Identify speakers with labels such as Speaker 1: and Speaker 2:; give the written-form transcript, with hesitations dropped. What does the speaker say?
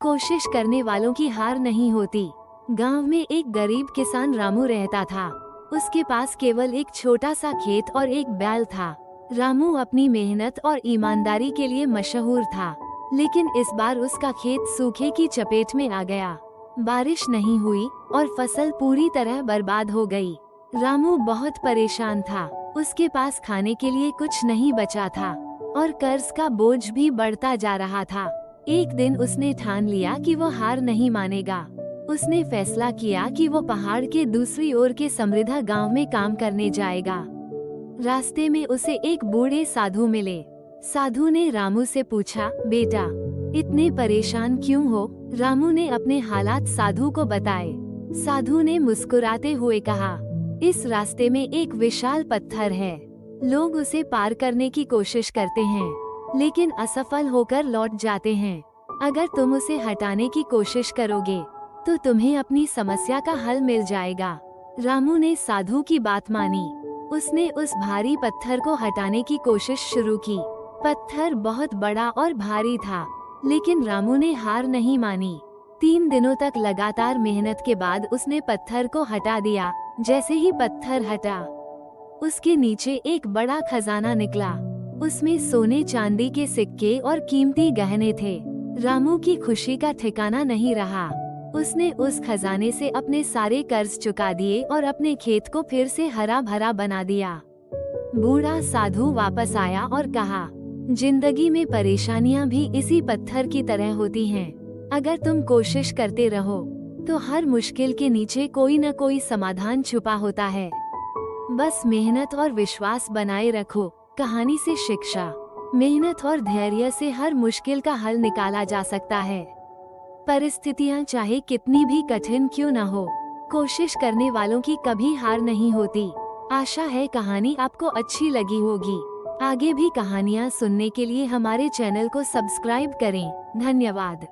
Speaker 1: कोशिश करने वालों की हार नहीं होती। गांव में एक गरीब किसान रामू रहता था। उसके पास केवल एक छोटा सा खेत और एक बैल था। रामू अपनी मेहनत और ईमानदारी के लिए मशहूर था, लेकिन इस बार उसका खेत सूखे की चपेट में आ गया। बारिश नहीं हुई और फसल पूरी तरह बर्बाद हो गई। रामू बहुत परेशान था। उसके पास खाने के लिए कुछ नहीं बचा था और कर्ज का बोझ भी बढ़ता जा रहा था। एक दिन उसने ठान लिया कि वो हार नहीं मानेगा। उसने फैसला किया कि वो पहाड़ के दूसरी ओर के समृद्ध गांव में काम करने जाएगा। रास्ते में उसे एक बूढ़े साधु मिले। साधु ने रामू से पूछा, बेटा, इतने परेशान क्यों हो? रामू ने अपने हालात साधु को बताए। साधु ने मुस्कुराते हुए कहा, इस रास्ते में एक विशाल पत्थर है। लोग उसे पार करने की कोशिश करते हैं, लेकिन असफल होकर लौट जाते हैं। अगर तुम उसे हटाने की कोशिश करोगे, तो तुम्हें अपनी समस्या का हल मिल जाएगा। रामू ने साधु की बात मानी। उसने उस भारी पत्थर को हटाने की कोशिश शुरू की। पत्थर बहुत बड़ा और भारी था, लेकिन रामू ने हार नहीं मानी। 3 दिनों तक लगातार मेहनत के बाद उसने पत्थर को हटा दिया। जैसे ही पत्थर हटा, उसके नीचे एक बड़ा खजाना निकला। उसमें सोने चांदी के सिक्के और कीमती गहने थे। रामू की खुशी का ठिकाना नहीं रहा। उसने उस खजाने से अपने सारे कर्ज चुका दिए और अपने खेत को फिर से हरा भरा बना दिया। बूढ़ा साधु वापस आया और कहा, जिंदगी में परेशानियां भी इसी पत्थर की तरह होती हैं। अगर तुम कोशिश करते रहो, तो हर मुश्किल के नीचे कोई न कोई समाधान छुपा होता है। बस मेहनत और विश्वास बनाए रखो। कहानी से शिक्षा, मेहनत और धैर्य से हर मुश्किल का हल निकाला जा सकता है। परिस्थितियां चाहे कितनी भी कठिन क्यों न हो, कोशिश करने वालों की कभी हार नहीं होती। आशा है कहानी आपको अच्छी लगी होगी। आगे भी कहानियां सुनने के लिए हमारे चैनल को सब्सक्राइब करें। धन्यवाद।